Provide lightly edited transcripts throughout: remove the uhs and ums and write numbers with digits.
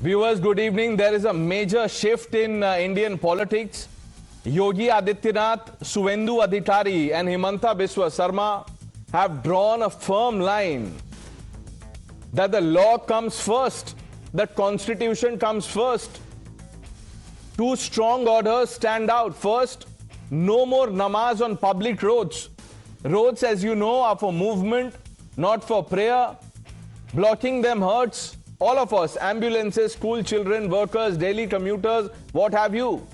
Viewers, good evening. There is a major shift in Indian politics. Yogi Adityanath, Suvendu Adhikari and Himanta Biswa Sarma have drawn a firm line that the law comes first, that constitution comes first. Two strong orders stand out. First, no more namaz on public roads. Roads, as you know, are for movement, not for prayer. Blocking them hurts all of us, ambulances, school children, workers, daily commuters, what have you.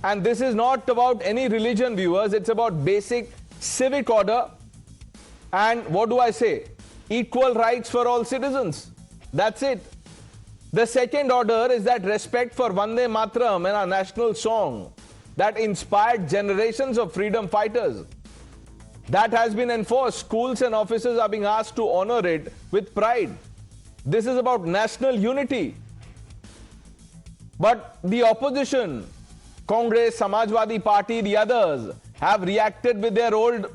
And this is not about any religion, viewers. It's about basic civic order. And what do I say? Equal rights for all citizens. That's it. The second order is that respect for Vande Mataram and our national song that inspired generations of freedom fighters. That has been enforced. Schools and offices are being asked to honor it with pride. This is about national unity. But the opposition, Congress, Samajwadi Party, the others, have reacted with their old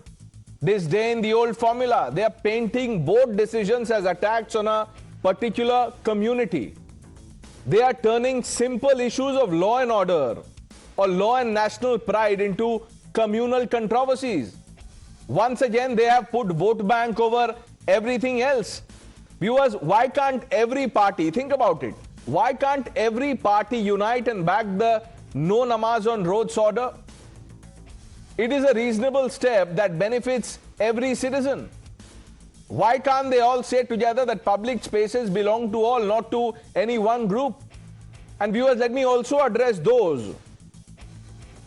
disdain, the old formula. They are painting both decisions as attacks on a particular community. They are turning simple issues of law and order or law and national pride into communal controversies. Once again, they have put vote bank over everything else. Viewers, why can't every party, think about it, why can't every party unite and back the no namaz on roads order? It is a reasonable step that benefits every citizen. Why can't they all say together that public spaces belong to all, not to any one group? And viewers, let me also address those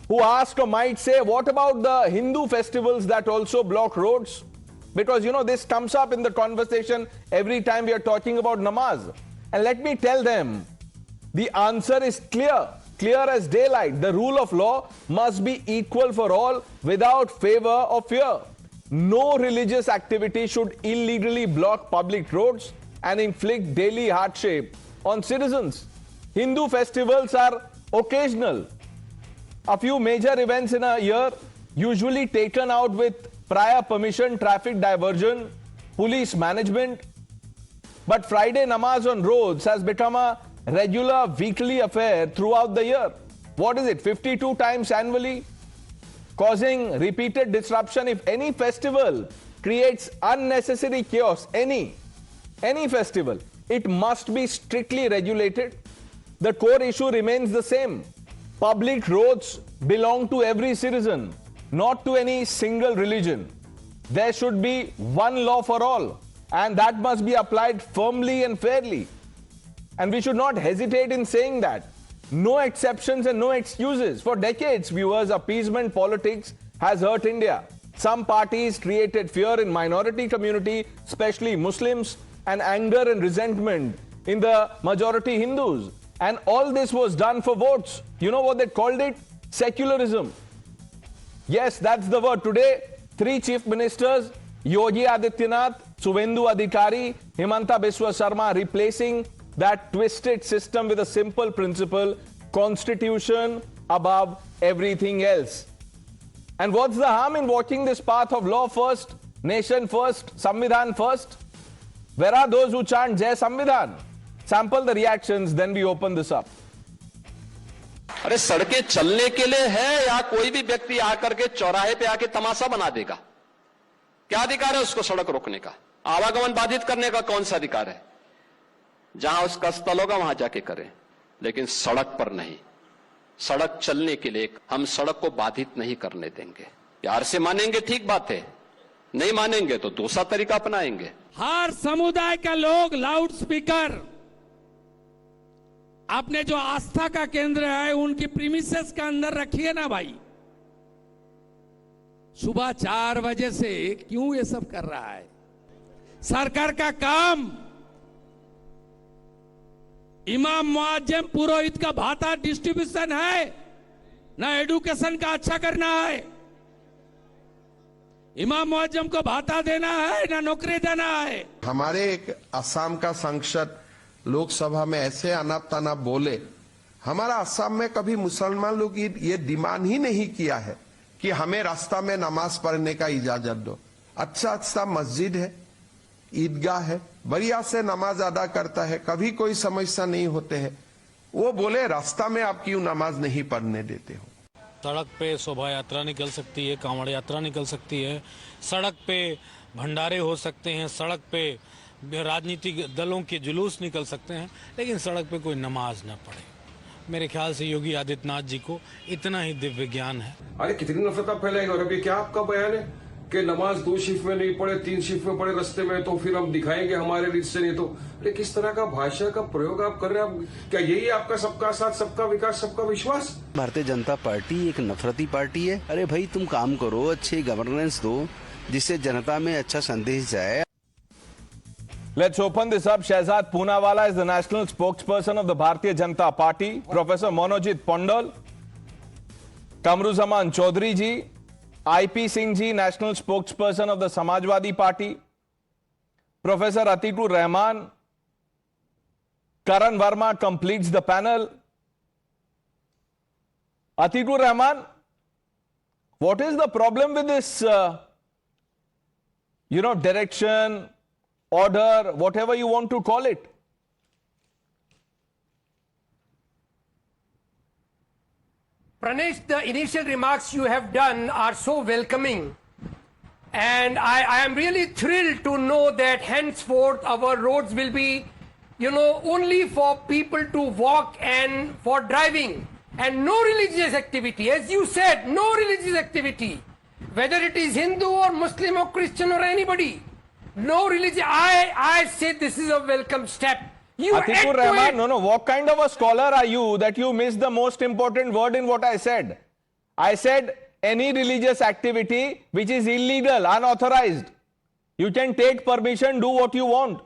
who ask or might say, what about the Hindu festivals that also block roads? Because, you know, this comes up in the conversation every time we are talking about namaz. And let me tell them, the answer is clear, clear as daylight. The rule of law must be equal for all without favor or fear. No religious activity should illegally block public roads and inflict daily hardship on citizens. Hindu festivals are occasional. A few major events in a year, usually taken out with prior permission, traffic diversion, police management. But Friday namaz on roads has become a regular weekly affair throughout the year. What is it, 52 times annually? Causing repeated disruption. If any festival creates unnecessary chaos, any festival, it must be strictly regulated. The core issue remains the same. Public roads belong to every citizen, not to any single religion. There should be one law for all, and that must be applied firmly and fairly. And we should not hesitate in saying that. No exceptions and no excuses. For decades, viewers, appeasement politics has hurt India. Some parties created fear in minority community, especially Muslims, and anger and resentment in the majority Hindus. And all this was done for votes. You know what they called it? Secularism. Yes, that's the word. Today, three chief ministers, Yogi Adityanath, Suvendu Adhikari, Himanta Biswa Sarma, replacing that twisted system with a simple principle: constitution above everything else. And what's the harm in walking this path of law first, nation first, Samvidhan first? Where are those who chant Jai Samvidhan? Sample the reactions, then we open this up. अरे सड़कें चलने के लिए है या कोई भी व्यक्ति आकर के चौराहे पे आके तमाशा बना देगा? क्या अधिकार है उसको सड़क रोकने का? आवागमन बाधित करने का कौन सा अधिकार है? जहां उसका स्थल होगा वहां जाके करें, लेकिन सड़क पर नहीं। सड़क चलने के लिए हम सड़क को बाधित नहीं करने देंगे। प्यार से मानेंगे, ठीक बात है, नहीं मानेंगे तो दूसरा तरीका अपनाएंगे। हर समुदाय का लोग लाउड स्पीकर आपने जो आस्था का केंद्र है उनकी प्रीमिसेस के अंदर रखिए ना भाई। सुबह 4 बजे से क्यों ये सब कर रहा है? सरकार का काम इमाम मुअज्जिम पुरोहित का भाता डिस्ट्रीब्यूशन है ना, एडुकेशन का अच्छा करना है। इमाम मुअज्जिम को भाता देना है ना नौकरी देना है। हमारे एक असम का सांसद लोकसभा में ऐसे अनाप तनाप बोले। हमारा असम में कभी मुसलमान लोग ये डिमांड ही नहीं किया है कि हमें रास्ता में नमाज पढ़ने का इजाजत दो। अच्छा मस्जिद है, ईदगाह है, बढ़िया से नमाज अदा करता है, कभी कोई समस्या नहीं होते हैं। वो बोले रास्ता में आप क्यों नमाज नहीं पढ़ने देते हो? सड़क पे शोभा यात्रा निकल सकती है, कांवड़ यात्रा निकल सकती है, सड़क पे भंडारे हो सकते हैं, सड़क पे राजनीतिक दलों के जुलूस निकल सकते हैं, लेकिन सड़क पे कोई नमाज ना पढ़े। मेरे ख्याल से योगी आदित्यनाथ जी को इतना ही दिव्य ज्ञान है। अरे कितनी नफरत आप फैलाएंगे। और अभी क्या आपका बयान है कि नमाज 2 शिफ्ट में नहीं पढ़े, 3 शिफ्ट में पढ़े रास्ते में, तो फिर हम दिखाएंगे हमारे रीत से नहीं तो। अरे किस तरह का भाषा का प्रयोग आप कर रहे हैं? आप क्या यही आपका सबका साथ, सबका विकास, सबका विश्वास? भारतीय जनता पार्टी एक नफरती पार्टी है। अरे भाई तुम काम करो, अच्छी गवर्नेंस दो जिससे जनता में अच्छा संदेश जाए। Let's open this up. Shehzad Poonawalla is the national spokesperson of the Bharatiya Janata Party. Professor Monojit Pondal, Kamruzaman Chaudhary ji, IP Singh ji, national spokesperson of the Samajwadi Party. Professor Atikur Rahman, Karan Verma completes the panel. Atikur Rahman, what is the problem with this, direction, order, whatever you want to call it? Pranesh, the initial remarks you have done are so welcoming, and I am really thrilled to know that henceforth our roads will be, only for people to walk and for driving, and no religious activity. As you said, no religious activity, whether it is Hindu or Muslim or Christian or anybody. No religion. I say this is a welcome step. You Atikur Rahman, no. What kind of a scholar are you that you missed the most important word in what I said? I said any religious activity which is illegal, unauthorized. You can take permission, do what you want.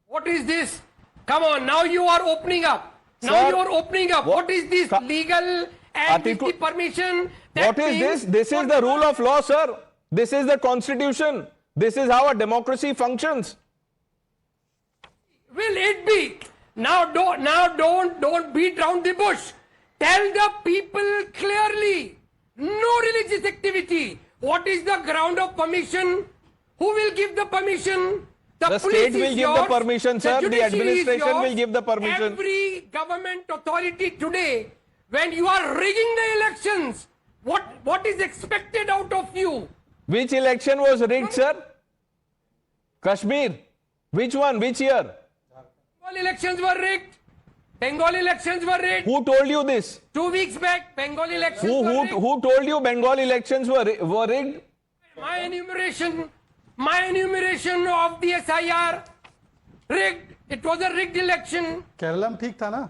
What is this? Come on, now you are opening up. Now Sir, you are opening up. What is this? Legal and with the permission? What is this? This is the rule of law, sir. This is the constitution. This is how a democracy functions. Will it be? Now don't beat around the bush. Tell the people clearly. No religious activity. What is the ground of permission? Who will give the permission? The state will give the permission, sir. The administration will give the permission. Every government authority today, when you are rigging the elections, what is expected out of you? Which election was rigged, sir? Kashmir. Which one? Which year? Bengal elections were rigged. Bengal elections were rigged. Who told you this? 2 weeks back, Bengal elections were rigged. Who told you Bengal elections were rigged? My enumeration of the SIR rigged. It was a rigged election. Keralam ठीक था ना?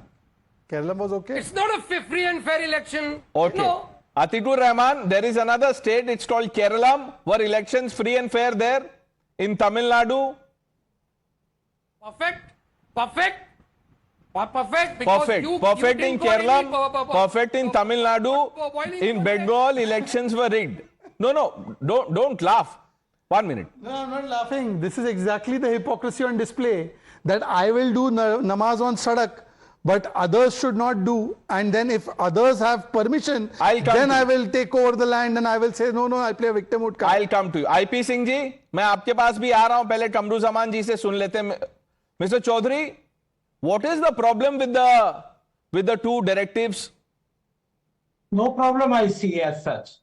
Keralam was okay. It's not a free and fair election. Okay. No. Atikur Rahman, there is another state, it's called Kerala. Were elections free and fair there? In Tamil Nadu? Perfect. Perfect in Kerala, perfect in Tamil Nadu. In Bengal, elections were rigged. No, don't laugh. 1 minute. No, I'm not laughing. This is exactly the hypocrisy on display, that I will do namaz on sadak, but others should not do. And then if others have permission, then I will take over the land and I will say, no, I play a victimhood card. I'll come to you. IP Singh ji, मैं आपके पास भी आ रहा हूं. पहले कमरुज़मान जी से सुन लेते हैं. Mr. Chaudhary, what is the problem with the two directives? No problem I see as such.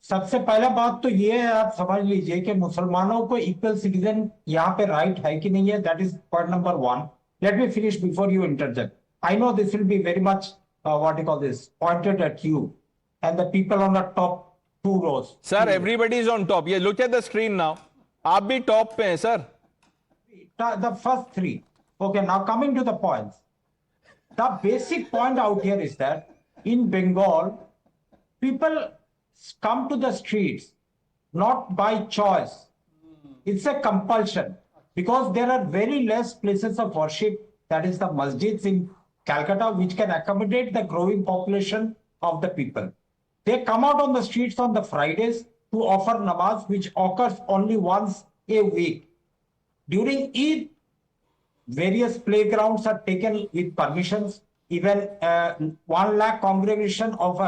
सबसे पहला बात तो ये है, आप समझ लीजिए कि मुसलमानों को इक्वल सिटीजन यहाँ पे राइट है कि नहीं है. That is point number 1. Let me finish before you interject. I know this will be very much, pointed at you and the people on the top 2 rows. Sir, everybody is on top. Yeah, look at the screen now. आप भी top पे हैं, sir. The first 3. Okay, now coming to the points. The basic point out here is that in Bengal, people come to the streets not by choice. It's a compulsion. Because there are very less places of worship, that is the masjids in Calcutta, which can accommodate the growing population of the people. They come out on the streets on the Fridays to offer namaz, which occurs only once a week. During Eid, various playgrounds are taken with permissions. Even 1 lakh congregation of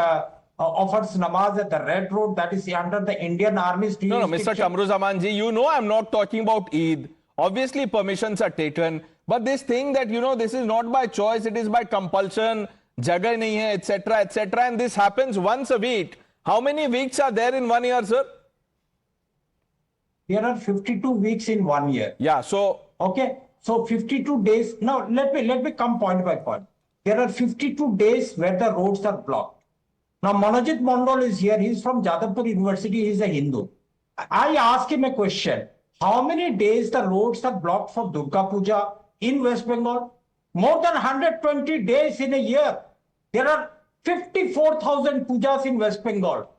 offers namaz at the Red Road, that is under the Indian Army's No, Mr. jurisdiction. Kamruzaman ji, you know I'm not talking about Eid. Obviously, permissions are taken. But this thing that, this is not by choice, it is by compulsion, jagah nahi hai, etc., etc. And this happens once a week. How many weeks are there in 1 year, sir? There are 52 weeks in 1 year. Yeah, so... Okay, so 52 days. Now, let me come point by point. There are 52 days where the roads are blocked. Now, Manojit Mondal is here. He's from Jadavpur University. He's a Hindu. I ask him a question. How many days the roads are blocked for Durga Puja in West Bengal? More than 120 days in a year. There are 54,000 pujas in West Bengal.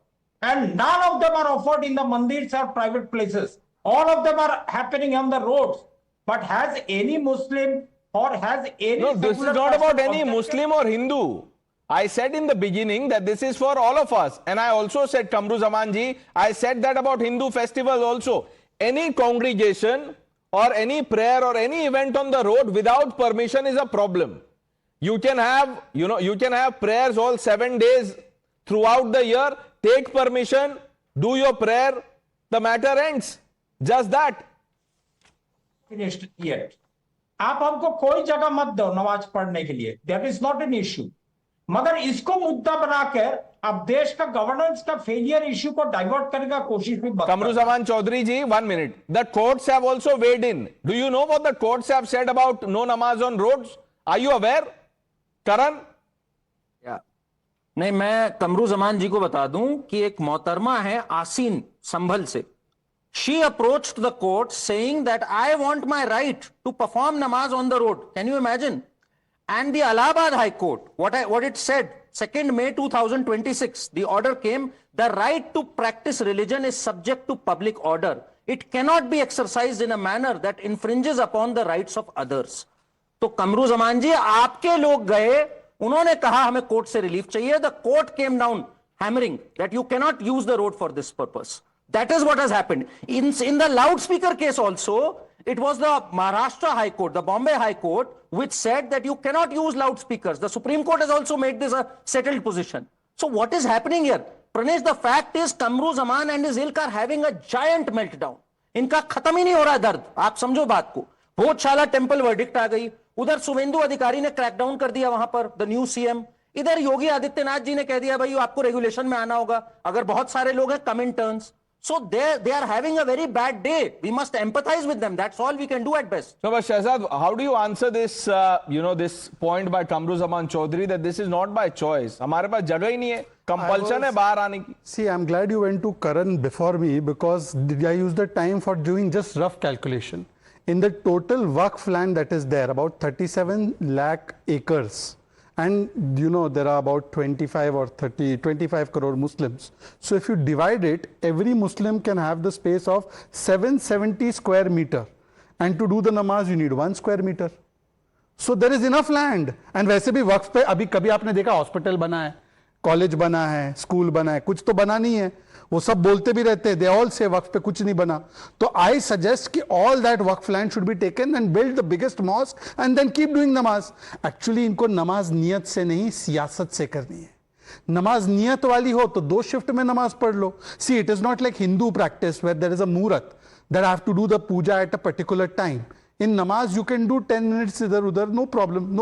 And none of them are offered in the mandirs or private places. All of them are happening on the roads. But has any Muslim or has any... No, this is not about any Muslim or Hindu. I said in the beginning that this is for all of us. And I also said, Kamruzaman ji, I said that about Hindu festivals also. Any congregation or any prayer or any event on the road without permission is a problem. You can have, you can have prayers all 7 days throughout the year. Take permission, do your prayer, the matter ends. Just that. Finished yet. आप हमको कोई जगह मत दो नमाज पढ़ने के लिए. That is not an issue. मगर इसको मुद्दा बनाकर अब देश का गवर्नेंस का फेलियर इश्यू को डाइवर्ट करने का कोशिश भी बता. Kamruzaman Chaudhary ji, 1 minute. The courts have also weighed in. Do you know what the courts have said about no namaz on roads? Are you aware? Karan? नहीं, मैं कमरुज़मान जी को बता दूं कि एक मोहतरमा है आसीन संभल से. She approached the court saying that I want my right to perform namaz on the road. Can you imagine? And the Allahabad High Court, what it said, 2nd May 2026, the order came, the right to practice religion is subject to public order. It cannot be exercised in a manner that infringes upon the rights of others. तो कमरुज़मान जी, आपके लोग गए, उन्होंने कहा हमें court से relief चाहिए. The court came down hammering that you cannot use the road for this purpose. That is what has happened. In the loudspeaker case also, it was the Maharashtra High Court, the Bombay High Court, which said that you cannot use loudspeakers. The Supreme Court has also made this a settled position. So what is happening here? Pranesh, the fact is Kamruzaman and his ilk are having a giant meltdown. इनका खत्म ही नहीं हो रहा दर्द. आप समझो बात को. भोजशाला टेम्पल वर्डिक्ट आ गई. उधर शुभेंदु अधिकारी ने क्रैकडाउन कर दिया वहां पर, द न्यू सीएम. इधर योगी आदित्यनाथ जी ने कह दिया भाई आपको रेगुलेशन में आना होगा. अगर बहुत सारे लोग हैं, come in turns. So they are having a very bad day. We must empathize with them. That's all we can do at best. No, but Shahzad, how do you answer this, this point by Kamruzaman Chaudhary that this is not by choice? हमारे पास जगह ही नहीं है. Compulsion है बाहर आने की. See, I'm glad you went to Karan before me because I used the time for doing just rough calculation. In the total Waqf land that is there, about 37 lakh acres. And there are about 25 crore Muslims. So if you divide it, every Muslim can have the space of 770 square meter. And to do the namaz, you need 1 square meter. So there is enough land. And वैसे भी वक्फ पे अभी कभी आपने देखा hospital बना है, college बना है, स्कूल बना है, कुछ तो बना नहीं है. वो सब बोलते भी रहते हैं, they all say वक्फ पे कुछ नहीं बना. तो I suggest कि all that Waqf land should be taken and build the biggest mosque and then keep doing namaz. Actually इनको नमाज नियत से नहीं सियासत से करनी है. नमाज नियत वाली हो तो 2 शिफ्ट में नमाज पढ़ लो. See, it is not like Hindu practice where there is a murat that I have to do the puja at a particular time. In namaz you can do 10 minutes idhar udhar, no problem,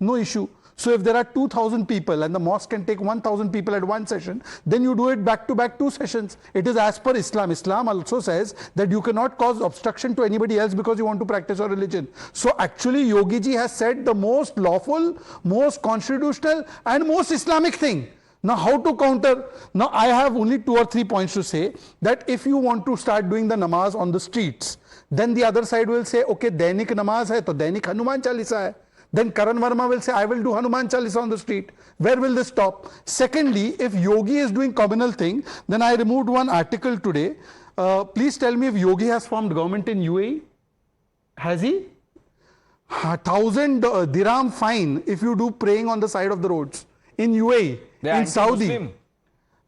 no issue. So if there are 2,000 people and the mosque can take 1,000 people at one session, then you do it back to back 2 sessions. It is as per Islam. Islam also says that you cannot cause obstruction to anybody else because you want to practice your religion. So actually Yogi ji has said the most lawful, most constitutional and most Islamic thing. Now how to counter? Now I have only 2 or 3 points to say that if you want to start doing the namaz on the streets, then the other side will say, okay, Dainik namaz hai, to Dainik Hanuman Chalisa hai. Then Karan Verma will say, I will do Hanuman Chalisa on the street. Where will this stop? Secondly, if Yogi is doing communal thing, then I removed one article today. Please tell me if Yogi has formed government in UAE. Has he? 1,000 dirham fine if you do praying on the side of the roads. In UAE, in Saudi. Muslim.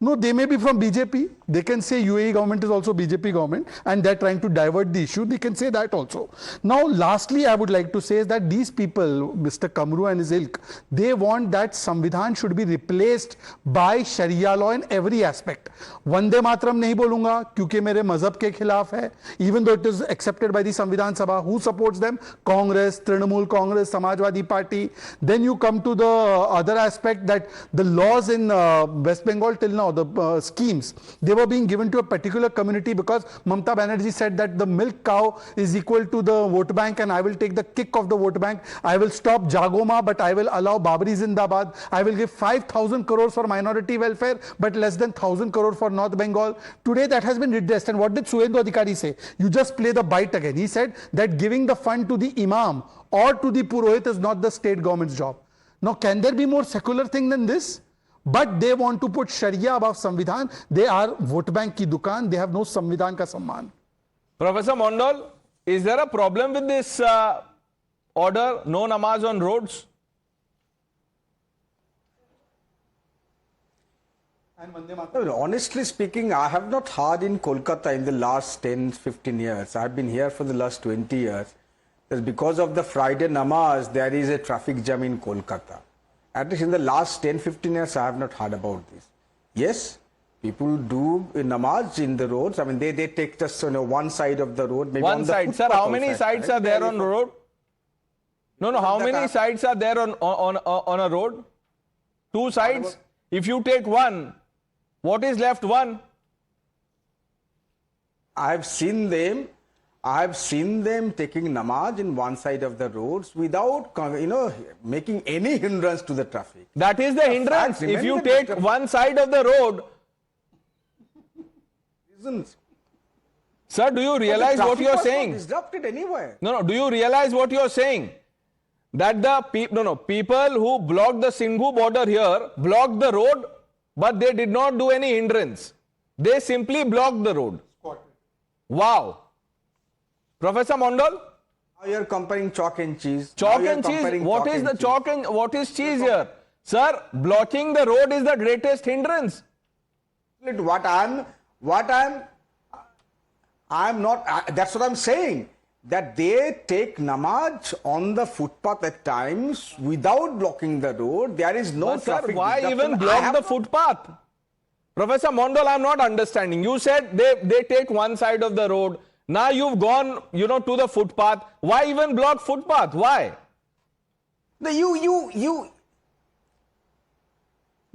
No, they may be from BJP. They can say UAE government is also BJP government and they're trying to divert the issue. They can say that also. Now, lastly, I would like to say is that these people, Mr. Kamru and his ilk, they want that Samvidhan should be replaced by Sharia law in every aspect. Vande Mataram nahi bolunga kyunki mere mazhab ke khilaf hai. Even though it is accepted by the Samvidhan Sabha, who supports them? Congress, Trinamool Congress, Samajwadi Party. Then you come to the other aspect that the laws in West Bengal till now, the schemes, they were being given to a particular community because Mamata Banerjee said that the milk cow is equal to the vote bank and I will take the kick of the vote bank. I will stop Jagoma, but I will allow Babri Zindabad. I will give 5,000 crores for minority welfare, but less than 1,000 crore for North Bengal. Today that has been redressed. And what did Suvendu Adhikari say? You just play the bite again. He said that giving the fund to the Imam or to the Purohit is not the state government's job. Now, can there be more secular thing than this? But they want to put Sharia above Samvidhan. They are vote bank ki dukaan. They have no Samvidhan ka samman. Professor Mondal, is there a problem with this order, no namaz on roads? Honestly speaking, I have not heard in Kolkata in the last 10-15 years. I have been here for the last 20 years. That because of the Friday namaz, there is a traffic jam in Kolkata. At least in the last 10-15 years, I have not heard about this. Yes, people do namaz in the roads. I mean, they take just one side of the road. Maybe One side. Sir, how many sides are there on the road? No, how many sides are there on a road? Two sides. If you take one, what is left? One. I have seen them taking namaz in one side of the roads without, making any hindrance to the traffic. That is the hindrance. If you take one side of the road. Isn't. Sir, do you realize what you are saying? Disrupted anywhere. No. Do you realize what you are saying? That the people who blocked the Singhu border here blocked the road, but they did not do any hindrance. They simply blocked the road. Wow. Professor Mondal? Now you are comparing chalk and cheese. Chalk and cheese? What is the chalk and what is cheese here? Sir, blocking the road is the greatest hindrance. I'm not, that's what I'm saying. That they take namaz on the footpath at times without blocking the road. There is no traffic. Sir, why even block the footpath? Professor Mondal, I'm not understanding. You said they take one side of the road. Now you've gone, to the footpath. Why even block footpath? Why?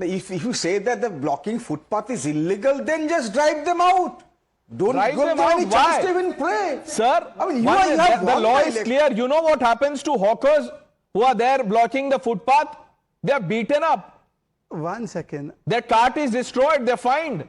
If you say that the blocking footpath is illegal, then just drive them out. Don't drive give them them out. any Why? chance to even pray. Sir, I mean, the law is clear. You know what happens to hawkers who are there blocking the footpath? They are beaten up. 1 second. Their cart is destroyed. They're fined.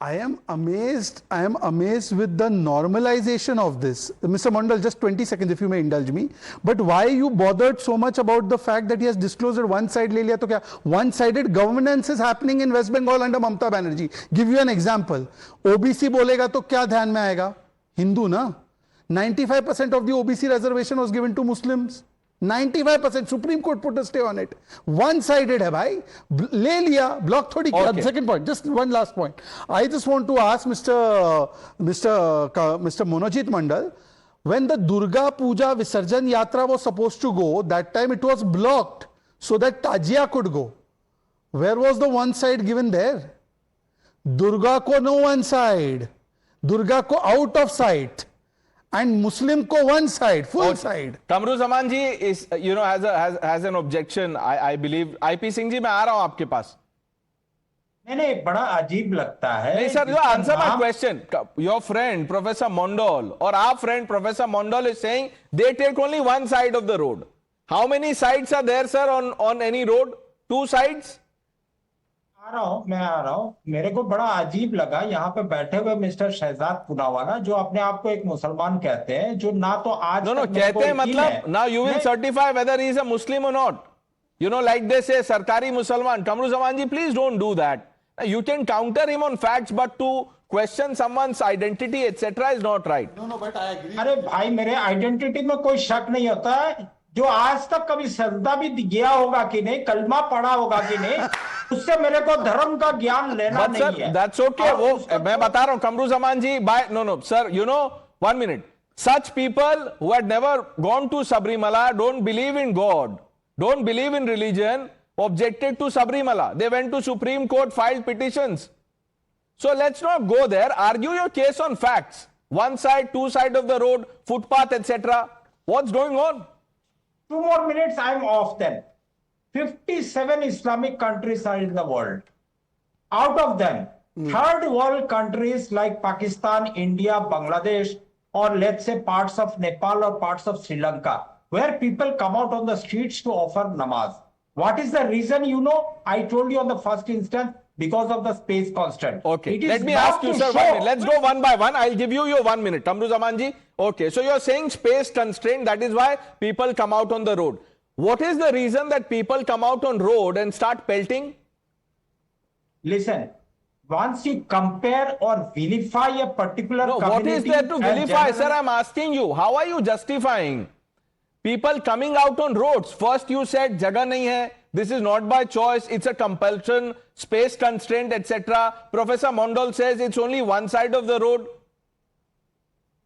I am amazed with the normalization of this. Mr. Mondal, just 20 seconds if you may indulge me. But why you bothered so much about the fact that he has disclosed that one side le liya to kya? One-sided governance is happening in West Bengal under Mamata Banerjee. Give you an example. OBC bolega to kya dhyan mein aayega? Hindu na? 95% of the OBC reservation was given to Muslims. 95%. Supreme Court put a stay on it. One-sided hai bhai. Le liya, block thodi kiya. Okay. Second point, just one last point. I just want to ask Mr. Monojit Mandal, when the Durga Puja Visarjan Yatra was supposed to go, that time it was blocked so that Tajia could go. Where was the one side given there? Durga ko no one side. Durga ko out of sight. And Muslim ko one side, full side. Kamru Zaman ji is, has an objection. I believe. IP Singh ji, मैं आ रहा हूँ आपके पास. नहीं, बड़ा अजीब लगता है. नहीं sir, you answer my question. Your friend Professor Mondal or our friend Professor Mondal is saying they take only one side of the road. How many sides are there, sir, on any road? Two sides? मैं आ रहा हूँ. मेरे को बड़ा अजीब लगा यहाँ पे बैठे हुए मिस्टर शहजाद पुनावाला जो अपने आप को एक मुसलमान कहते हैं, जो ना तो आज No, कहते हैं मतलब now you will certify whether he is a Muslim or not. Like they say, Sarkari Musalman. Kamru Zaman ji, please don't do that. You can counter him on facts, but to question someone's identity, etc. is not right. No, but I agree. अरे भाई, मेरे identity में कोई शक नहीं होता है. जो आज तक कभी सजदा भी गया होगा कि नहीं, कलमा पढ़ा होगा कि नहीं, उससे मेरे को धर्म का ज्ञान लेना नहीं है। That's okay. वो मैं बता रहा हूं कमरुज़्ज़मान जी, no sir, you know, 1 minute. Such people who had never gone to Sabrimala, don't believe in God, don't believe in religion, objected to Sabrimala. They went to Supreme Court, filed petitions. So let's not go there. Argue your case on facts. One side, two side of the road, footpath, etc. What's going on? 2 more minutes, I'm off then. 57 Islamic countries are in the world. Out of them, third world countries like Pakistan, India, Bangladesh, or let's say parts of Nepal or parts of Sri Lanka, where people come out on the streets to offer namaz. What is the reason? You know, I told you on the first instance, because of the space constant. Okay, let me ask you, sir, 1 minute. Let's go one by one. I'll give you your 1 minute. Kamruzaman ji, okay, so you're saying space constraint, that is why people come out on the road. What is the reason that people come out on road and start pelting? Listen, once you compare or vilify a particular community... What is there to vilify, sir? I'm asking you, how are you justifying people coming out on roads? First you said, Jaga nahi hai. This is not by choice, it's a compulsion, space constraint, etc. Professor Mondal says it's only one side of the road.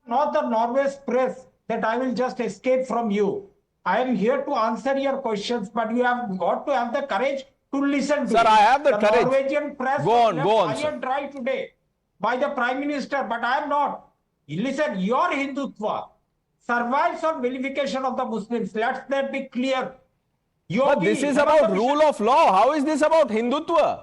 Not the Norway's press that I will just escape from you. I am here to answer your questions, but you have got to have the courage to listen to Sir, I have the courage. Norwegian press Go on, high sir. and dry today by the Prime Minister, but I am not. Listen, your Hindutva survives on vilification of the Muslims. Let that be clear. But this is about rule of law. How is this about Hindutva?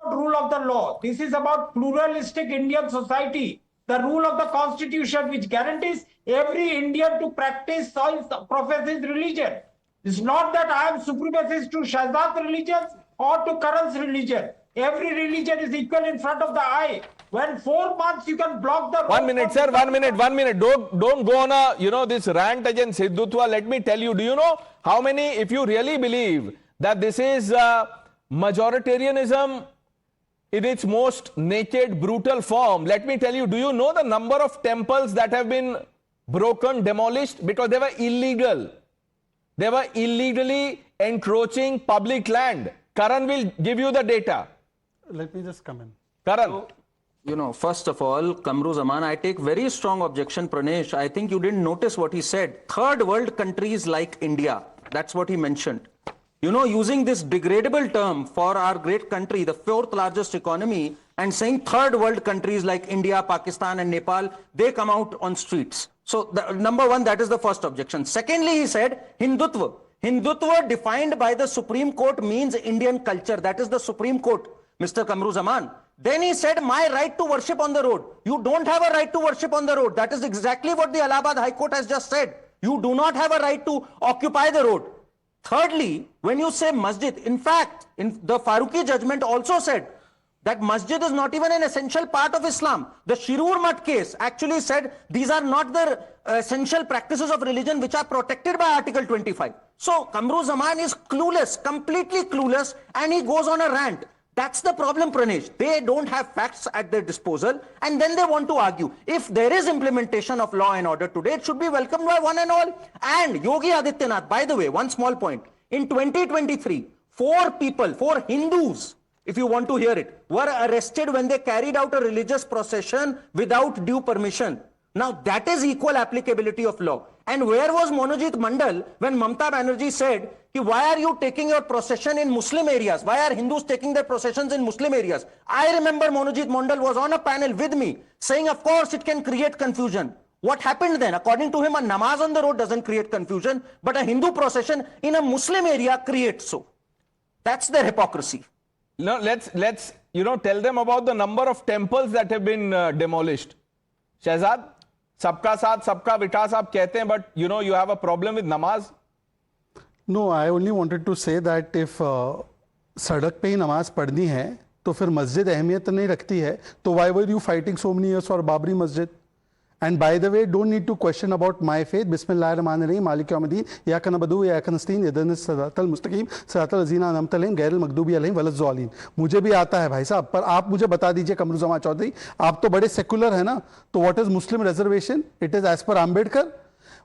Rule of the law. This is about pluralistic Indian society. The rule of the constitution which guarantees every Indian to practice or profess his religion. It's not that I am supremacist to Shahzad religions or to Karan's religion. Every religion is equal in front of the eye. When 4 months you can block the... 1 minute, sir, 1 minute, 1 minute. Don't go on a, this rant against Hindutva. Let me tell you, do you know how many, if you really believe that this is majoritarianism in its most naked, brutal form, let me tell you, do you know the number of temples that have been broken, demolished? Because they were illegal. They were illegally encroaching public land. Karan will give you the data. Let me just come in. Karan. You know, first of all, Kamruzaman, I take very strong objection, Pranesh. I think you didn't notice what he said. Third world countries like India. That's what he mentioned. You know, using this degradable term for our great country, the 4th largest economy, and saying third world countries like India, Pakistan and Nepal, they come out on streets. So, number one, that is the first objection. Secondly, he said Hindutva. Hindutva defined by the Supreme Court means Indian culture. That is the Supreme Court, Mr. Kamruzaman. Then he said, my right to worship on the road. You don't have a right to worship on the road. That is exactly what the Allahabad High Court has just said. You do not have a right to occupy the road. Thirdly, when you say masjid, in fact, in the Faruqi judgment also said that masjid is not even an essential part of Islam. The Shirur Mat case actually said these are not the essential practices of religion which are protected by Article 25. So Kamruzaman is clueless, completely clueless, and he goes on a rant. That's the problem, Pranesh. They don't have facts at their disposal, and then they want to argue. If there is implementation of law and order today, it should be welcomed by one and all. And Yogi Adityanath, by the way, one small point. In 2023, 4 Hindus, if you want to hear it, were arrested when they carried out a religious procession without due permission. Now, that is equal applicability of law. And where was Monojit Mandal when Mamta Banerjee said, why are you taking your procession in Muslim areas? Why are Hindus taking their processions in Muslim areas? I remember Monojit Mandal was on a panel with me saying, of course, it can create confusion. What happened then? According to him, a namaz on the road doesn't create confusion, but a Hindu procession in a Muslim area creates so. That's their hypocrisy. No, let's tell them about the number of temples that have been demolished. Shahzad, sabka saath, sabka vikas aap kehte hain, but you have a problem with namaz. No, I only wanted to say that if सड़क पे ही नमाज पढ़नी है तो फिर मस्जिद अहमियत नहीं रखती है, तो why were you fighting so many years for Babri Masjid? And by the way, don't need to question about my faith. Bismillahirrahmanirrahim, Malik Yawmiddin, Iyyaka na'budu wa iyyaka nasta'in, ihdinas siratal mustaqim, siratal ladzina an'amta alayhim, ghayril maghdubi alayhim waladdallin. मुझे भी आता है भाई साहब, पर आप मुझे बता दीजिए कमरुज़्ज़मान चौधरी, आप तो बड़े सेकुलर है ना, तो what is Muslim reservation? It is as per Ambedkar.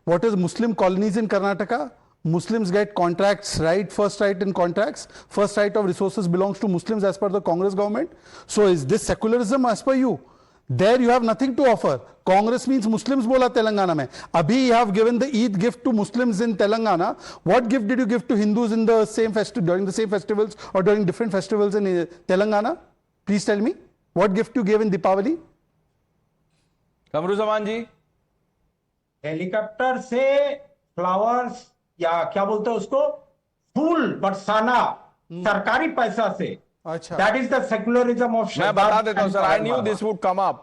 what is Muslim colonies in Karnataka? Muslims get contracts, right? First right in contracts. First right of resources belongs to Muslims as per the Congress government. So is this secularism as per you? There you have nothing to offer. Congress means Muslims bola Telangana mein. Abhi you have given the Eid gift to Muslims in Telangana. What gift did you give to Hindus in the same during the same festivals or during different festivals in Telangana? Please tell me. What gift you gave in Deepavali? Qamruzzaman ji, helicopter से flowers या क्या बोलते हैं उसको, फूल बरसाना सरकारी पैसा से, अच्छा, that is the secularism of. मैं बता देता हूं sir, I knew this would come up.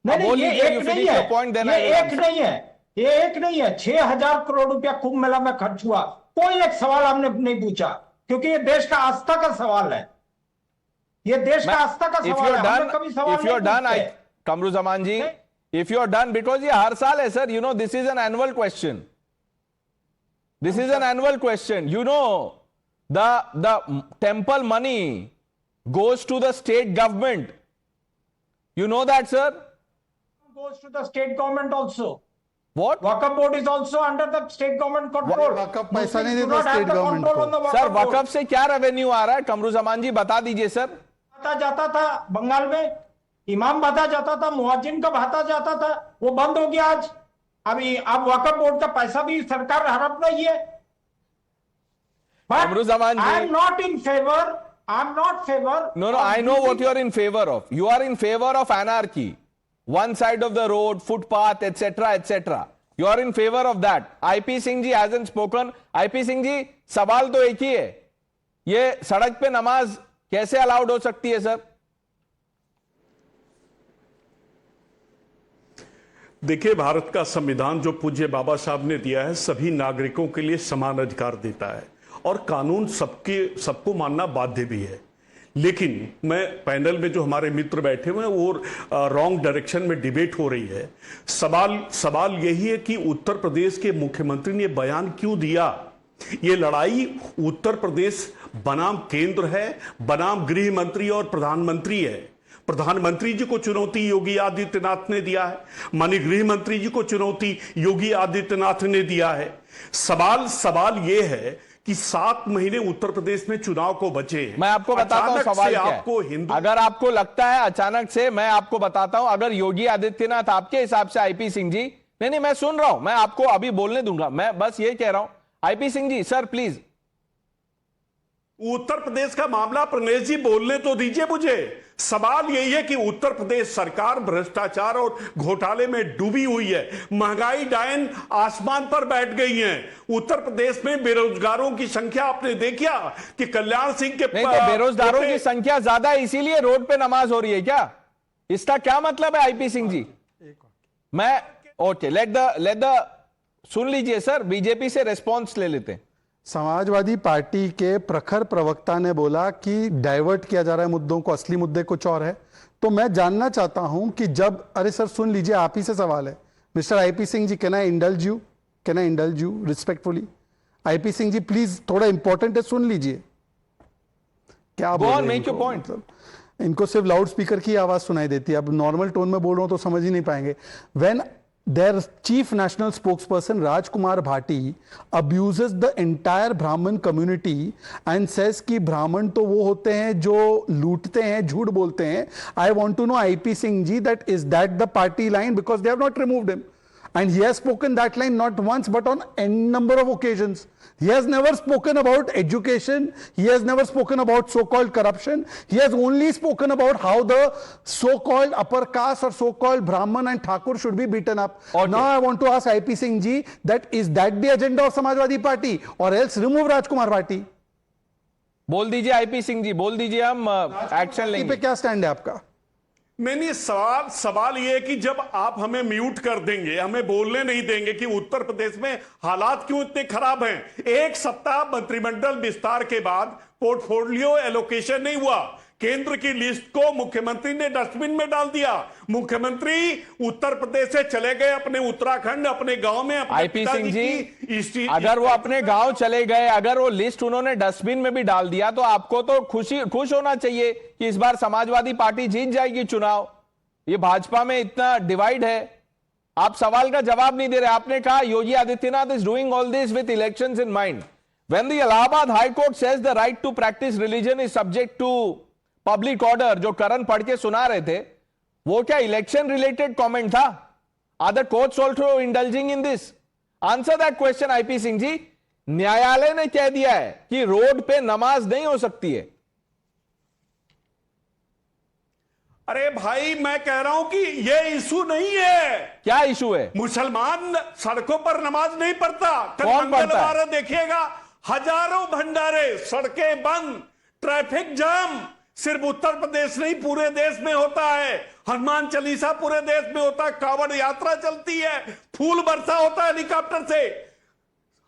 नहीं, ये एक नहीं है, ये एक नहीं है। 6,000 करोड़ रुपया कुंभ मेला में खर्च हुआ, कोई एक सवाल हमने नहीं पूछा, क्योंकि ये देश का आस्था का सवाल है। ये देश का आस्था का सवाल है, हमने कभी सवाल नहीं पूछे। कमरुज़्ज़मान जी, if you are done, because ये हर साल है sir, you know this is an annual question. This is an annual question. You know the temple money goes to the state government. You know that, sir? Goes to the state government also. What? Waqf board is also under the state government control. वक़फ़ पैसा नहीं Muslims do देता not have state the government control को। on the waqf sir board. वक़फ़ से क्या revenue आ रहा है कमरुज़्ज़मान जी, बता दीजिए सर। जाता था बंगाल में, इमाम बांधा जाता था, मुआज्जिन का भाता जाता था, वो बंद हो गया आज। अभी अब वक़फ़ बोर्ड का पैसा भी सरकार हड़प रही है। कमरुज़्ज़मान जी, I am not in favor. I am not favor. No, I know what you are in favor of. You are in favor of anarchy. One side of the road, footpath, etc., etc. You are in favor of that. IP Singh ji hasn't spoken. IP Singh ji, सवाल तो एक ही है, ये सड़क पे नमाज कैसे allowed हो सकती है सर? देखिए, भारत का संविधान जो पूज्य बाबा साहब ने दिया है, सभी नागरिकों के लिए समान अधिकार देता है और कानून सबको मानना बाध्य भी है। लेकिन मैं पैनल में जो हमारे मित्र बैठे हुए हैं वो रॉन्ग डायरेक्शन में डिबेट हो रही है। सवाल यही है कि उत्तर प्रदेश के मुख्यमंत्री ने बयान क्यों दिया। ये लड़ाई उत्तर प्रदेश बनाम केंद्र है, बनाम गृह मंत्री और प्रधानमंत्री है। प्रधानमंत्री जी को चुनौती योगी आदित्यनाथ ने दिया है, माननीय गृह मंत्री जी को चुनौती योगी आदित्यनाथ ने दिया है। सवाल ये है कि 7 महीने उत्तर प्रदेश में चुनाव को बचे। मैं आपको बताता हूं सवाल क्या है। अगर आपको लगता है अचानक से, मैं आपको बताता हूं, अगर योगी आदित्यनाथ आपके हिसाब से, आईपी सिंह जी, नहीं मैं सुन रहा हूं, मैं आपको अभी बोलने दूंगा, मैं बस ये कह रहा हूं, IP Singh ji sir please. Uttar Pradesh का मामला प्रणेश जी बोलने तो दीजिए मुझे। सवाल यही है कि उत्तर प्रदेश सरकार भ्रष्टाचार और घोटाले में डूबी हुई है, महंगाई डायन आसमान पर बैठ गई है। उत्तर प्रदेश में बेरोजगारों की संख्या आपने देखा कि कल्याण सिंह के नहीं तो बेरोजगारों की संख्या ज्यादा है इसीलिए रोड पे नमाज हो रही है क्या? इसका क्या मतलब है आईपी सिंह जी? मैं ओके, लेट द सुन लीजिए सर, बीजेपी से रेस्पॉन्स ले लेते हैं। समाजवादी पार्टी के प्रखर प्रवक्ता ने बोला कि डाइवर्ट किया जा रहा है मुद्दों को, असली मुद्दे कुछ और है। तो मैं जानना चाहता हूं कि जब, अरे सर सुन लीजिए, आप ही से सवाल है। Mister IP Singh ji, can I indulge you respectfully? IP Singh ji please, थोड़ा इंपॉर्टेंट है, सुन लीजिए क्या बोल रहे हैं। Make your point. इनको सिर्फ लाउड स्पीकर की आवाज सुनाई देती है, अब नॉर्मल टोन में बोल रहा हूं तो समझ ही नहीं पाएंगे। When their chief national spokesperson Rajkumar Bhati abuses the entire Brahmin community and says कि ब्राह्मण तो वो होते हैं जो लूटते हैं, झूठ बोलते हैं। I want to know, IP Singh ji, that is that the party line, because they have not removed him, and he has spoken that line not once but on n number of occasions. He has never spoken about education. He has never spoken about so-called corruption. He has only spoken about how the so-called upper caste or so-called Brahman and Thakur should be beaten up. Okay. Now I want to ask IP Singh ji, that is that the agenda of Samajwadi Party, or else remove Rajkumar Bhati? बोल दीजिए IP Singh जी, बोल दीजिए, हम action लेंगे। पे क्या stand है आपका? नहीं, सवाल ये है कि जब आप हमें म्यूट कर देंगे, हमें बोलने नहीं देंगे कि उत्तर प्रदेश में हालात क्यों इतने खराब हैं। एक सप्ताह मंत्रिमंडल विस्तार के बाद पोर्टफोलियो एलोकेशन नहीं हुआ, केंद्र की लिस्ट को मुख्यमंत्री ने डस्टबिन में डाल दिया। मुख्यमंत्री उत्तर प्रदेश से चले गए अपने उत्तराखंड, अपने गांव में। आईपी सिंह जी, अगर वो अपने गांव चले गए, अगर वो लिस्ट उन्होंने डस्टबिन में भी डाल दिया, तो आपको तो खुश होना चाहिए कि इस बार समाजवादी पार्टी जीत जाएगी चुनाव। ये भाजपा में इतना डिवाइड है, आप सवाल का जवाब नहीं दे रहे। आपने कहा Yogi Adityanath is doing all this with elections in mind. When the Allahabad High Court says the right to practise religion is subject to public order, जो करण पढ़ के सुना रहे थे, वो क्या इलेक्शन रिलेटेड कमेंट था? Are the courts also indulging in this? Answer that question IP Singh ji. न्यायालय ने कह दिया है कि रोड पे नमाज नहीं हो सकती है। अरे भाई, मैं कह रहा हूं कि ये इशू नहीं है। क्या इशू है? मुसलमान सड़कों पर नमाज नहीं पढ़ता। कौन पढ़ता है? देखिएगा, हजारों भंडारे, सड़कें बंद, ट्रैफिक जाम। सिर्फ उत्तर प्रदेश नहीं, पूरे देश में होता है। हनुमान चालीसा पूरे देश में होता है, कांवड़ यात्रा चलती है, फूल बरसा होता है हेलीकॉप्टर से।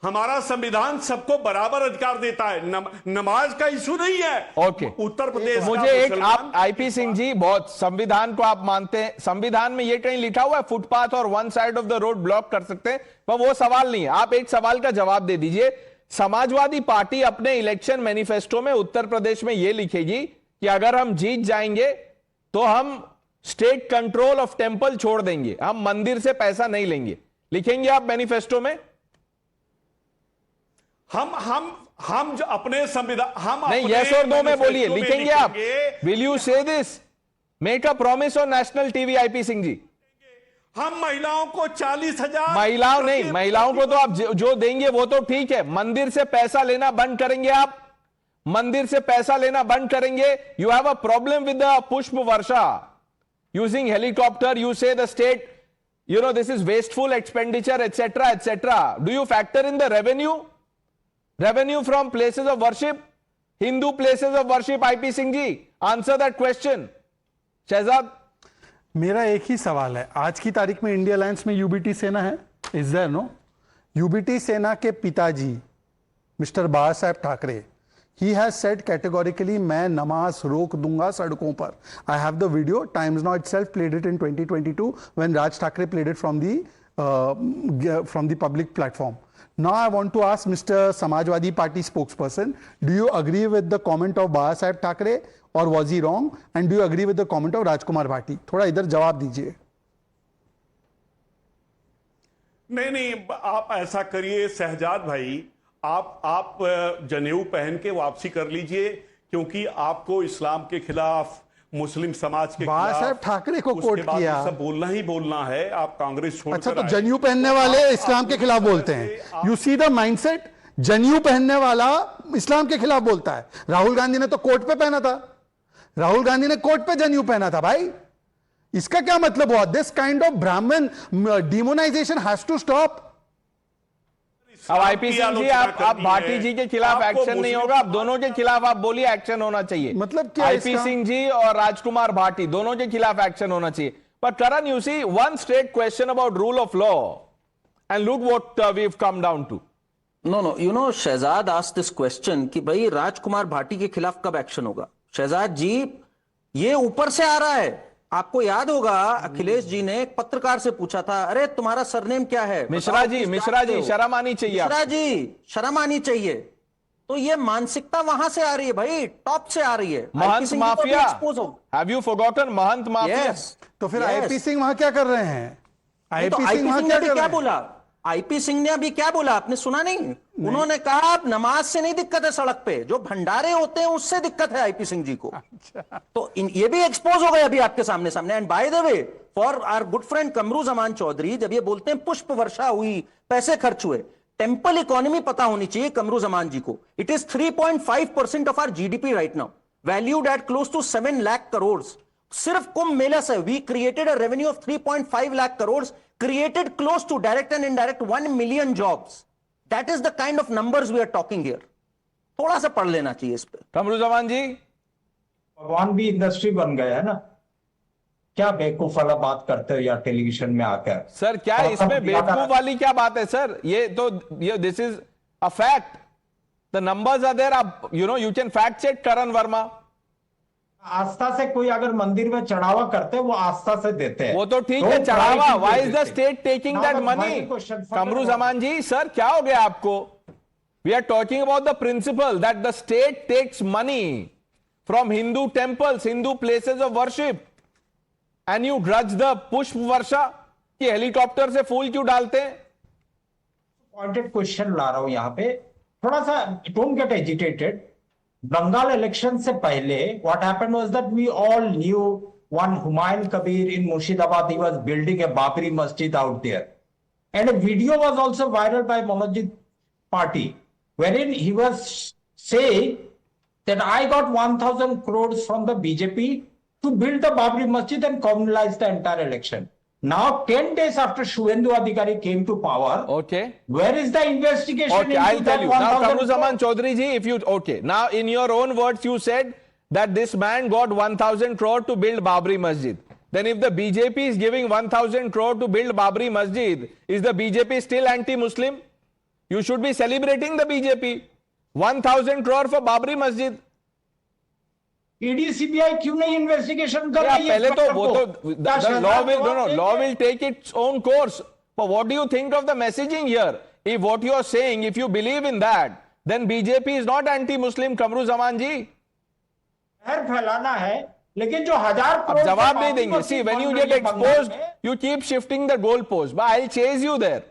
हमारा संविधान सबको बराबर अधिकार देता है। नमाज का इशू नहीं है। ओके, उत्तर प्रदेश मुझे एक, आप आईपी सिंह जी बहुत संविधान को आप मानते हैं, संविधान में ये कहीं लिखा हुआ है फुटपाथ और one side of the road block कर सकते हैं? पर वो सवाल नहीं है। आप एक सवाल का जवाब दे दीजिए। समाजवादी पार्टी अपने इलेक्शन मैनिफेस्टो में उत्तर प्रदेश में यह लिखेगी कि अगर हम जीत जाएंगे तो हम स्टेट कंट्रोल ऑफ टेंपल छोड़ देंगे, हम मंदिर से पैसा नहीं लेंगे। लिखेंगे आप मैनिफेस्टो में? हम जो अपने संविधान, हम नहीं, यस और नो में बोलिए, लिखेंगे आप? Will you say this? Make a promise on national TV IP Singh ji. हम महिलाओं को 40,000, महिलाओं नहीं, महिलाओं को तो आप जो देंगे वो तो ठीक है। मंदिर से पैसा लेना बंद करेंगे आप? मंदिर से पैसा लेना बंद करेंगे? You have a problem with the pushp Varsha using helicopter, you से the state, you know, this is wasteful expenditure, etc., etc. Do you factor in the revenue from places of worship, Hindu places of worship? IP Singh ji, answer that question. Shehzad, मेरा एक ही सवाल है। आज की तारीख में India alliance में UBT सेना है? Is there no? UBT Sena के पिताजी mister Bala Saheb Thackeray, he has said categorically, मैं नमाज रोक दूंगा सड़कों पर। I have the video. Times Now itself played it in 2022 when Raj Thakre played it from the public platform. Now I want to ask Mr. Samajwadi Party spokesperson, do you agree with the comment of Bala Saheb Thakre or was he wrong? And do you agree with the comment of Rajkumar Bhatti? थोड़ा इधर जवाब दीजिए। नहीं, आप ऐसा करिए शहजाद भाई, आप जनेऊ पहन के वापसी कर लीजिए, क्योंकि आपको इस्लाम के खिलाफ, मुस्लिम समाज के बाला साहब ठाकरे को कोट किया, सब बोलना ही बोलना है। आप कांग्रेस छोड़कर अच्छा, तो जनेऊ पहनने वाले इस्लाम के खिलाफ बोलते हैं। यू सी द माइंडसेट, जनेऊ पहनने वाला इस्लाम के खिलाफ बोलता है। राहुल गांधी ने तो कोट पे पहना था, राहुल गांधी ने कोट पे जनेऊ पहना था भाई। इसका क्या मतलब हुआ? दिस काइंड ऑफ ब्राह्मण डिमोनाइजेशन हैज टू स्टॉप। अब आईपी सिंह जी, आप भाटी जी के खिलाफ एक्शन नहीं होगा, आप दोनों के खिलाफ आप बोलिए एक्शन होना चाहिए। मतलब क्या? आईपी सिंह जी और राजकुमार भाटी दोनों के खिलाफ एक्शन होना चाहिए। पर Karan, you see one straight question about rule of law and look what we have come down to. No, you know, Shahzad asked this question कि भाई राजकुमार भाटी के खिलाफ कब एक्शन होगा। शहजाद जी, ये ऊपर से आ रहा है। आपको याद होगा अखिलेश जी ने एक पत्रकार से पूछा था, अरे तुम्हारा सरनेम क्या है? मिश्रा जी, शर्म आनी चाहिए। मिश्रा जी, शर्म आनी चाहिए। तो ये मानसिकता वहां से आ रही है भाई, टॉप से आ रही है। Mahant mafia, have you forgotten mahant mafia? तो फिर आईपी सिंह वहां क्या कर रहे हैं? आईपी सिंह ने क्या बोला? आईपी सिंह ने अभी क्या बोला, आपने सुना नहीं? उन्होंने कहा नमाज से नहीं दिक्कत है, सड़क पे जो भंडारे होते हैं उससे दिक्कत है आईपी सिंह जी को। तो ये भी एक्सपोज हो गए अभी आपके सामने। And by the way, for our good friend Kamaru Zaman Chaudhary, जब ये बोलते हैं पुष्प वर्षा हुई, पैसे खर्च हुए, टेंपल इकोनॉमी पता होनी चाहिए कमरू जमान जी को। It is 3.5% of our GDP right now, valued at close to 7 lakh crore. सिर्फ कुंभ मेला से we created a revenue of 3.5 lakh crore, created close to direct and indirect 1 million jobs. That is the kind of numbers we are talking here. थोड़ा सा पढ़ लेना चाहिए इस पे। कमरू जमान जी, भगवान भी इंडस्ट्री बन गए है ना? क्या बेवकूफ वाला बात करते हो यार टेलीविजन में आकर? सर क्या इसमें बेवकूफ वाली क्या बात है सर? ये तो this is a fact, the numbers are there. आप you can fact check Karan Verma. आस्था से कोई अगर मंदिर में चढ़ावा करते हैं, वो आस्था से देते हैं, वो तो ठीक है चढ़ावा। Why is the state taking that money? Kamaru Zaman ji, sir क्या हो गया आपको? We are talking about the principle that the state takes money from Hindu temples, Hindu places of worship, and you grudge the pushp varsha. कि हेलीकॉप्टर से फूल क्यों डालते हैं? पॉइंटेड क्वेश्चन ला रहा हूं यहां पे, थोड़ा सा don't get agitated. Bengal election से पहले what happened was that we all knew one Humayun Kabir in Murshidabad. He was building a Babri Masjid out there, and a video was also viral by Monojit Party wherein he was saying that I got 1,000 crores from the BJP to build the Babri Masjid and communalize the entire election. Now 10 days after Shuvendu Adhikari came to power, okay, where is the investigation? Okay, into I'll tell that you. Now, 1,000 Kamruzaman Chaudhary ji, if you, okay, now in your own words, you said that this man got 1,000 crore to build Babri Masjid. Then if the BJP is giving 1,000 crore to build Babri Masjid, is the BJP still anti-Muslim? You should be celebrating the BJP. 1,000 crore for Babri Masjid. ED CBI क्यों नहीं investigation कर रही है? पहले तो वो तो law will take its own course. But what do you think of the messaging here? If what you are saying, if you believe in that, then BJP is not anti-Muslim, Kamruzaman ji. डर फैलाना है, लेकिन जो 1,000 करोड़ जवाब नहीं देंगे. See, when you get exposed, you keep shifting the goalpost. But I'll chase you there.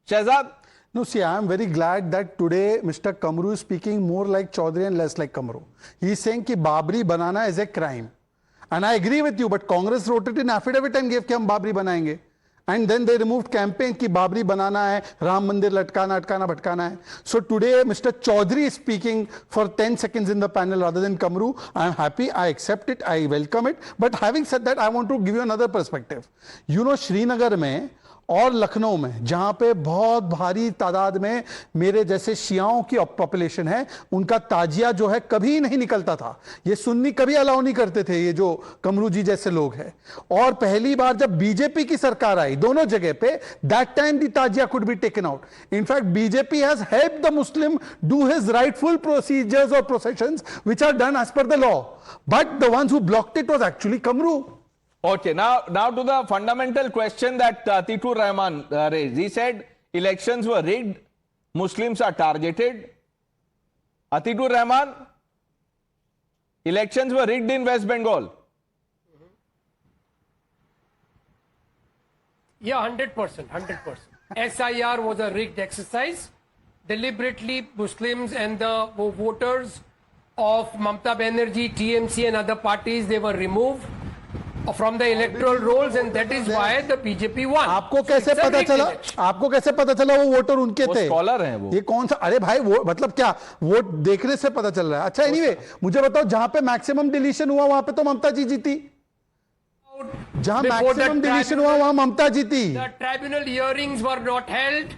Shehzad. No, see, I am very glad that today Mr. Kamru is speaking more like Chaudhary and less like Kamru. He is saying कि Babri banana is a crime. And I agree with you, but Congress wrote it in affidavit and gave कि हम Babri बनाएंगे. And then they removed campaign कि Babri बनाना है, Ram Mandir लटकाना, अटकाना, भटकाना है. So today Mr. Chaudhary is speaking for 10 seconds in the panel rather than Kamru. I am happy, I accept it, I welcome it. But having said that, I want to give you another perspective. You know, Srinagar में और लखनऊ में जहां पे बहुत भारी तादाद में मेरे जैसे शियाओं की पॉपुलेशन है, उनका ताजिया जो है कभी नहीं निकलता था. ये सुन्नी कभी अलाउ नहीं करते थे, ये जो कमरू जी जैसे लोग हैं. और पहली बार जब बीजेपी की सरकार आई दोनों जगह पे, that time the tazia could be taken out. In fact BJP has helped the Muslim do his rightful procedures और processions which are done as per the law, but the ones who blocked it was actually Qamru. Okay, now to the fundamental question that Atikur Rahman raised. He said elections were rigged, Muslims are targeted. Atikur Rahman, elections were rigged in West Bengal. Yeah, 100%, 100%. SIR was a rigged exercise. Deliberately, Muslims and the voters of Mamata Banerjee, TMC and other parties, they were removed from the electoral rolls, and that is why the BJP won. आपको कैसे पता चला? आपको कैसे पता चला वो voter उनके थे? स्कॉलर हैं वो. ये कौन सा? अरे भाई वो मतलब क्या वोट देखने से पता चल रहा है? अच्छा, एनीवे मुझे बताओ, जहां पे मैक्सिमम डिलीशन हुआ वहां पे तो ममता जी जीती. जहां मैक्सिमम डिलीशन हुआ वहां ममता जीती. The tribunal hearings were not held.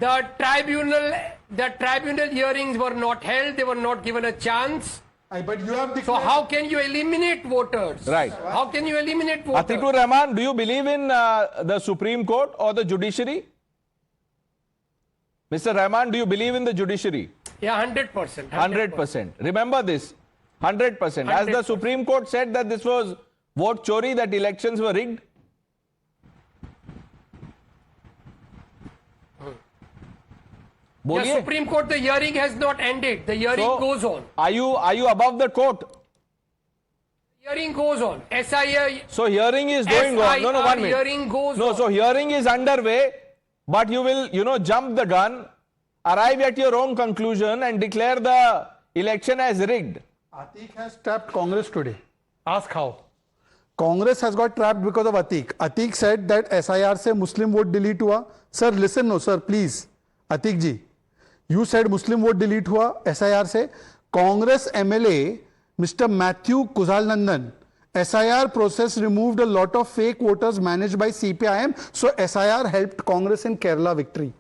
The tribunal hearings were not held. They were not given a chance. But you have so how can you eliminate voters? Right. How can you eliminate voters? Atikur Rahman, do you believe in the Supreme Court or the judiciary? Mr. Rahman, do you believe in the judiciary? Yeah, 100%. 100%. Remember this. 100%. As the Supreme Court said that this was vote chori, that elections were rigged. The Supreme Court, the hearing has not ended. The hearing goes on. Are you above the court? Hearing goes on. SIR. So hearing is going on. No, 1 minute. Hearing goes on. So hearing is underway, but you will, jump the gun, arrive at your own conclusion and declare the election as rigged. Atiq has trapped Congress today. Ask how. Congress has got trapped because of Atiq. Atiq said that SIR से Muslim vote delete हुआ. Sir, listen, no, sir, please. Atiq ji, you said Muslim vote delete हुआ SIR से. Congress MLA Mr. Matthew Kuzhalnandan, SIR process removed a lot of fake voters managed by CPIM. So SIR helped Congress in Kerala victory.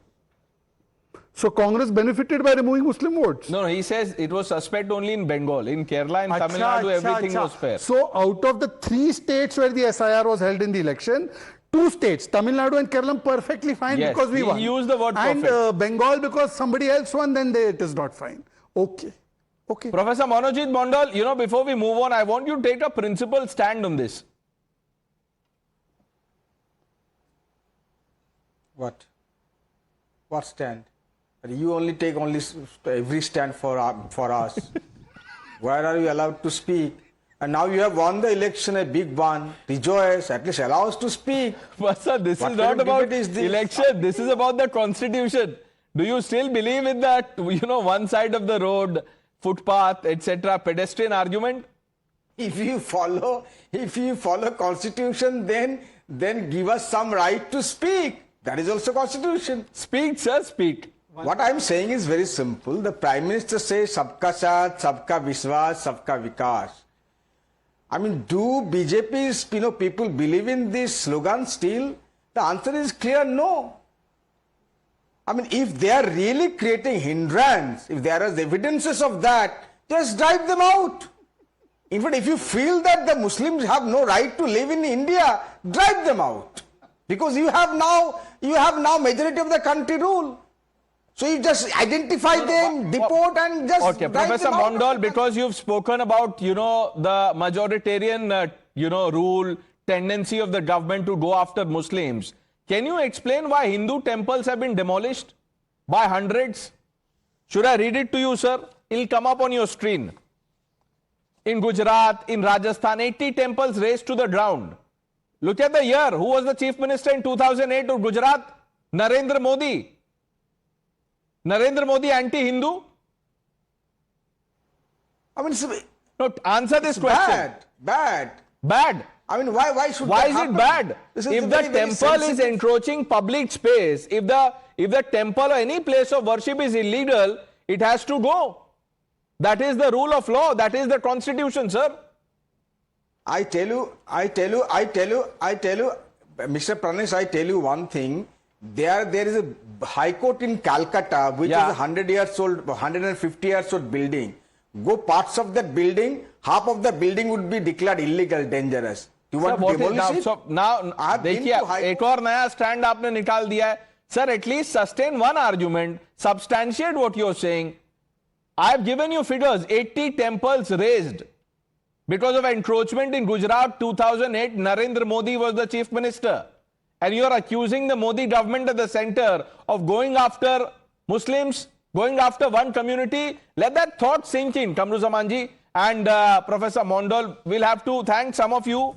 So Congress benefited by removing Muslim votes. No, he says it was suspect only in Bengal. In Kerala and Tamil Nadu, everything was fair. So out of the 3 states where the SIR was held in the election, 2 states, Tamil Nadu and Kerala, perfectly fine because we won. He used the word perfect. And Bengal, because somebody else won, then it is not fine. Okay. Okay. Professor Monojit Mondal, before we move on, I want you to take a principled stand on this. What? What stand? You only take every stand for us. Where are you allowed to speak? And now you have won the election, a big one. Rejoice, at least allow us to speak. But sir, this What is kind not of about debate is this? election. This is about the constitution. Do you still believe in that, one side of the road, footpath, etc., pedestrian argument? If you follow constitution, then give us some right to speak. That is also constitution. Speak, sir, speak. What I am saying is very simple. The Prime Minister says, Sabka Saath, Sabka Vishwas, Sabka Vikas. I mean, do BJP's people believe in this slogan still? The answer is clear, no. I mean, if they are really creating hindrance, if there are evidences of that, just drive them out. In fact, if you feel that the Muslims have no right to live in India, drive them out. Because you have now majority of the country rule. So you just identify them, deport and just Okay, drive Professor them out. Mondal, because you've spoken about, the majoritarian, rule, tendency of the government to go after Muslims. Can you explain why Hindu temples have been demolished by hundreds? Should I read it to you, sir? It'll come up on your screen. In Gujarat, in Rajasthan, 80 temples razed to the ground. Look at the year. Who was the chief minister in 2008 of Gujarat? Narendra Modi. Narendra Modi anti-Hindu? I mean, no, answer this question. Bad. I mean, why should Why that is happen? it bad? This If is the very, very temple is sensitive. encroaching public space, if the temple or any place of worship is illegal, it has to go. That is the rule of law. That is the constitution, sir. I tell you, Mr. Pranesh, I tell you one thing. There is a high court in Calcutta, which is 100 years old, 150 years old building. Go parts of that building, half of the building would be declared illegal, dangerous. You want to demolish it? So now, देखिए एक और नया stand आपने निकाल दिया है. Sir, at least sustain one argument, substantiate what you're saying. I have given you figures, 80 temples razed because of encroachment in Gujarat 2008. Narendra Modi was the chief minister. And you are accusing the Modi government at the center of going after Muslims, going after one community. Let that thought sink in, Kamruzamanji and Professor Mondal. We'll have to thank some of you